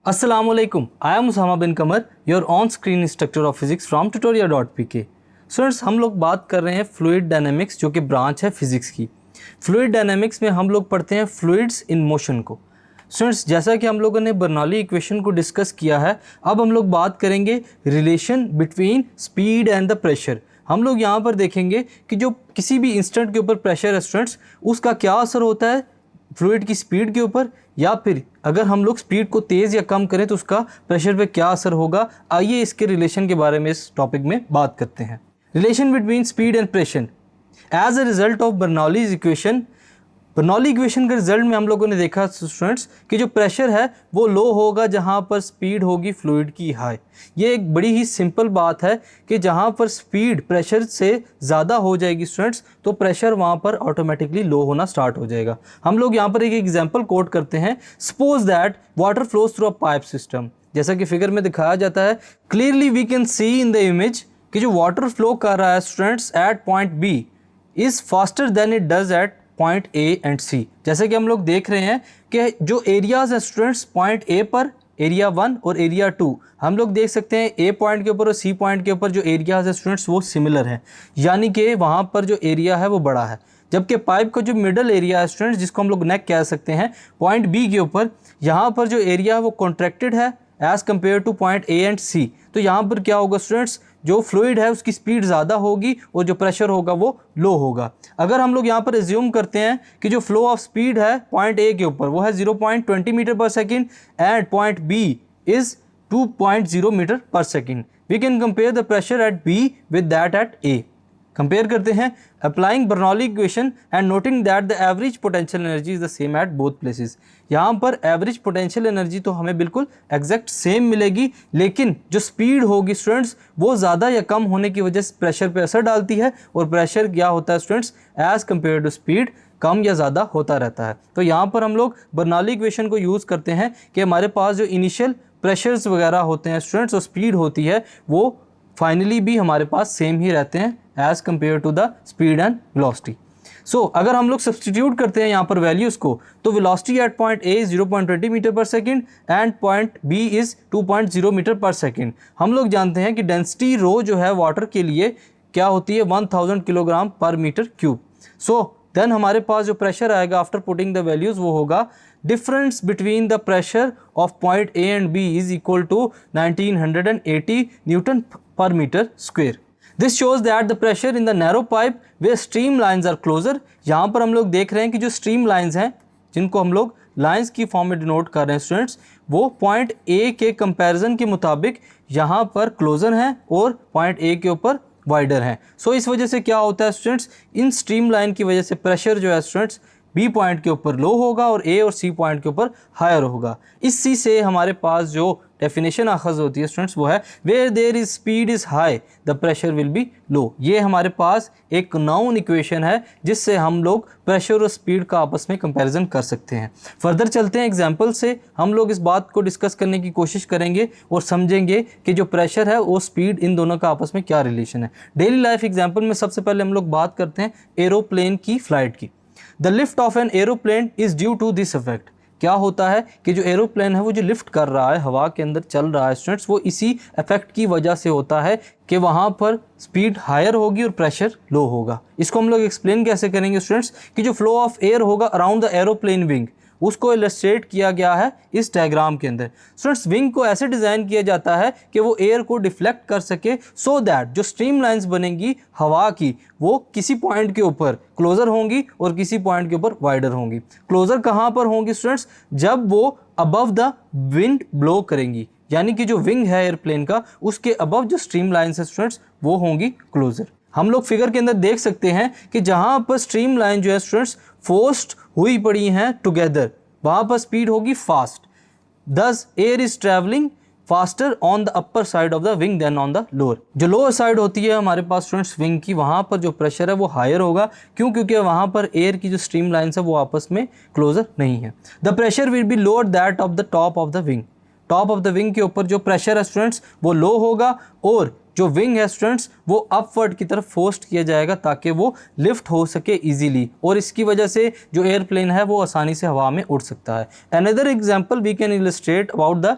Assalamualaikum. I am Usama bin Kamar, your on-screen instructor of physics from tutorial.pk. Students हम लोग बात कर रहे हैं फ्लूइड डायनामिक्स जो कि ब्रांच है फिजिक्स की। फ्लूइड डायनामिक्स में हम लोग पढ़ते हैं फ्लूइड्स इन मोशन को। स्टूडेंट्स जैसा कि हम लोगों ने बर्नौली इक्वेशन को डिस्कस किया है, अब हम लोग बात करेंगे relation between speed and the pressure. हम लोग यहाँ पर देखेंगे कि जो किसी भी इंस्टेंट के ऊपर प्रेशर है स्टूडेंट्स, उसका क्या असर होता है फ्लूइड की स्पीड के ऊपर, या फिर अगर हम लोग स्पीड को तेज़ या कम करें तो उसका प्रेशर पे क्या असर होगा। आइए इसके रिलेशन के बारे में इस टॉपिक में बात करते हैं। Relation between speed and pressure as a result of Bernoulli's equation. Bernoulli equation के रिजल्ट में हम लोगों ने देखा स्टूडेंट्स कि जो प्रेशर है वो लो होगा जहाँ पर स्पीड होगी फ्लूइड की हाई। ये एक बड़ी ही सिंपल बात है कि जहाँ पर स्पीड प्रेशर से ज़्यादा हो जाएगी स्टूडेंट्स, तो प्रेशर वहाँ पर ऑटोमेटिकली लो होना स्टार्ट हो जाएगा। हम लोग यहाँ पर एक एग्जाम्पल कोट करते हैं। Suppose that water flows through a pipe system. जैसा कि फिगर में दिखाया जाता है, clearly we can see in the image कि जो वाटर फ्लो कर रहा है students at point B is faster than it does at point A and C. जैसे कि हम लोग देख रहे हैं कि जो एरियाज हैं स्टूडेंट्स पॉइंट ए पर, एरिया 1 और एरिया 2, हम लोग देख सकते हैं ए पॉइंट के ऊपर और सी पॉइंट के ऊपर जो एरियाज हैं स्टूडेंट्स वो सिमिलर हैं, यानी कि वहाँ पर जो एरिया है वो बड़ा है। जबकि पाइप का जो मिडल एरिया है स्टूडेंट्स, जिसको हम लोग नेक कह सकते हैं, पॉइंट बी के ऊपर, यहाँ पर जो एरिया है वो कॉन्ट्रैक्टेड है as compare to point A and C. तो यहाँ पर क्या होगा स्टूडेंट्स, जो फ्लूइड है उसकी स्पीड ज़्यादा होगी और जो प्रेशर होगा वो लो होगा। अगर हम लोग यहाँ पर एज्यूम करते हैं कि जो फ्लो ऑफ स्पीड है पॉइंट ए के ऊपर वो है 0.20 metre per second and point B is 2.0 metre per second, we can compare the pressure at B with that at A. Compare करते हैं applying Bernoulli equation and noting that the average potential energy is the same at both places. यहाँ पर average potential energy तो हमें बिल्कुल exact same मिलेगी, लेकिन जो स्पीड होगी स्टूडेंट्स वो ज़्यादा या कम होने की वजह से प्रेशर पे असर डालती है, और प्रेशर क्या होता है students as compare to speed कम या ज़्यादा होता रहता है। तो यहाँ पर हम लोग बर्नौली इक्वेशन को यूज़ करते हैं कि हमारे पास जो इनिशियल प्रेशर्स वगैरह होते हैं स्टूडेंट्स और स्पीड होती है वो फाइनली भी हमारे पास सेम ही रहते हैं as compare to the speed and velocity. So अगर हम लोग सब्सटीट्यूट करते हैं यहाँ पर वैल्यूज़ को, तो velocity at point A is 0.20 metre per second and point B is 2.0 metre per second. हम लोग जानते हैं कि डेंसिटी रो जो है वाटर के लिए क्या होती है 1000 किलोग्राम पर मीटर क्यूब। सो देन हमारे पास जो प्रेशर आएगा आफ्टर पुटिंग द वैल्यूज़ वो होगा difference between the pressure of point A and B is equal to 1980 newton per metre square. This shows that the pressure in the narrow pipe where streamlines are closer। यहाँ पर हम लोग देख रहे हैं कि जो streamlines हैं, जिनको हम लोग लाइंस की फॉर्म में डिनोट कर रहे हैं स्टूडेंट्स, वो पॉइंट ए के कंपैरिजन के मुताबिक यहाँ पर क्लोजर हैं और पॉइंट ए के ऊपर वाइडर हैं। सो इस वजह से क्या होता है स्टूडेंट्स, इन स्ट्रीमलाइन की वजह से प्रेशर जो है स्टूडेंट्स बी पॉइंट के ऊपर लो होगा और ए और सी पॉइंट के ऊपर हायर होगा। इसी से हमारे पास जो डेफिनेशन आखज होती है स्टूडेंट्स वो है where there is speed is high the pressure will be low. ये हमारे पास एक नाउन इक्वेशन है जिससे हम लोग प्रेशर और स्पीड का आपस में कंपैरिजन कर सकते हैं। फर्दर चलते हैं एग्जांपल से, हम लोग इस बात को डिस्कस करने की कोशिश करेंगे और समझेंगे कि जो प्रेशर है वो स्पीड इन दोनों का आपस में क्या रिलेशन है। डेली लाइफ एग्जाम्पल में सबसे पहले हम लोग बात करते हैं एरोप्लेन की फ्लाइट की। The lift of an aeroplane is due to this effect. क्या होता है कि जो एरोप्लेन है वो जो लिफ्ट कर रहा है, हवा के अंदर चल रहा है स्टूडेंट्स, वो इसी इफेक्ट की वजह से होता है कि वहाँ पर स्पीड हायर होगी और प्रेशर लो होगा। इसको हम लोग एक्सप्लेन कैसे करेंगे स्टूडेंट्स, कि जो फ्लो ऑफ एयर होगा अराउंड द एरोप्लेन विंग उसको इलस्ट्रेट किया गया है इस डायग्राम के अंदर। स्टूडेंट्स विंग को ऐसे डिज़ाइन किया जाता है कि वो एयर को डिफ्लेक्ट कर सके, सो दैट जो स्ट्रीम लाइन्स बनेंगी हवा की वो किसी पॉइंट के ऊपर क्लोजर होंगी और किसी पॉइंट के ऊपर वाइडर होंगी। क्लोजर कहाँ पर होंगी स्टूडेंट्स, जब वो अबव द विंड ब्लो करेंगी, यानी कि जो विंग है एयरप्लेन का उसके अबव जो स्ट्रीम लाइन्स है स्टूडेंट्स वो होंगी क्लोजर। हम लोग फिगर के अंदर देख सकते हैं कि जहाँ पर स्ट्रीम लाइन जो है स्टूडेंट्स फोर्स्ड हुई पड़ी हैं टुगेदर, वहाँ पर स्पीड होगी fast. This air is travelling faster on the upper side of the wing than on the lower. जो लोअर साइड होती है हमारे पास स्टूडेंट्स विंग की, वहाँ पर जो प्रेशर है वो हायर होगा। क्यों? क्योंकि वहाँ पर एयर की जो स्ट्रीम लाइन्स है वो आपस में क्लोजर नहीं है। The pressure will be lower that of the top of the wing. Top of the wing के ऊपर जो प्रेशर है स्टूडेंट्स वो लो होगा और जो विंग है स्टूडेंट्स वो अपवर्ड की तरफ फोर्स्ड किया जाएगा ताकि वो लिफ्ट हो सके इजीली, और इसकी वजह से जो एयरप्लेन है वो आसानी से हवा में उड़ सकता है। Another example we can illustrate about the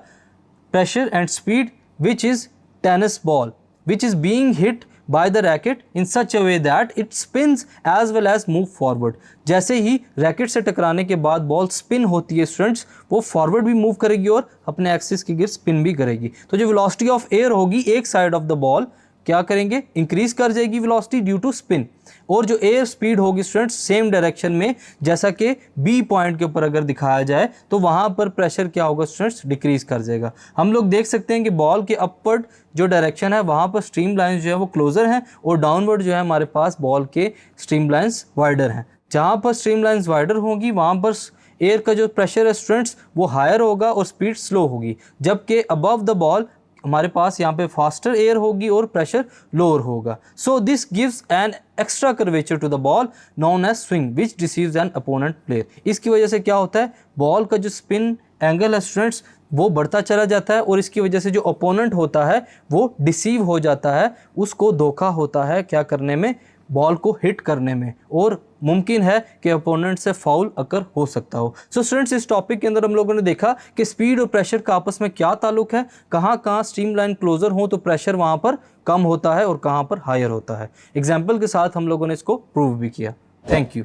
pressure and speed which is tennis ball which is being hit by the racket in such a way that it spins as well as move forward। जैसे ही racket से टकराने के बाद ball spin होती है students, वो forward भी move करेगी और अपने एक्सिस की गिर स्पिन भी करेगी। तो जो वेलोसिटी ऑफ एयर होगी एक साइड ऑफ द बॉल क्या करेंगे, इंक्रीज कर जाएगी वेलोसिटी ड्यू टू स्पिन, और जो एयर स्पीड होगी स्टूडेंट्स सेम डायरेक्शन में, जैसा कि बी पॉइंट के ऊपर अगर दिखाया जाए तो वहां पर प्रेशर क्या होगा स्टूडेंट्स, डिक्रीज कर जाएगा। हम लोग देख सकते हैं कि बॉल के अपवर्ड जो डायरेक्शन है वहां पर स्ट्रीम लाइंस जो है वो क्लोजर हैं, और डाउनवर्ड जो है हमारे पास बॉल के स्ट्रीम लाइंस वाइडर हैं। जहां पर स्ट्रीम लाइंस वाइडर होंगी वहां पर एयर का जो प्रेशर है स्टूडेंट्स वो हायर होगा और स्पीड स्लो होगी, जबकि अबव द बॉल हमारे पास यहाँ पे फास्टर एयर होगी और प्रेशर लोअर होगा। So this gives an extra curvature to the ball known as swing which deceives an opponent player. इसकी वजह से क्या होता है, बॉल का जो स्पिन एंगल है स्टूडेंट्स वो बढ़ता चला जाता है, और इसकी वजह से जो अपोनेंट होता है वो डिसीव हो जाता है, उसको धोखा होता है क्या करने में, बॉल को हिट करने में, और मुमकिन है कि अपोनेंट से फाउल अकर हो सकता हो। सो स्टूडेंट्स इस टॉपिक के अंदर हम लोगों ने देखा कि स्पीड और प्रेशर का आपस में क्या ताल्लुक है, कहाँ स्ट्रीम लाइन क्लोजर हो तो प्रेशर वहाँ पर कम होता है और कहाँ पर हायर होता है। एग्जाम्पल के साथ हम लोगों ने इसको प्रूव भी किया। Thank you.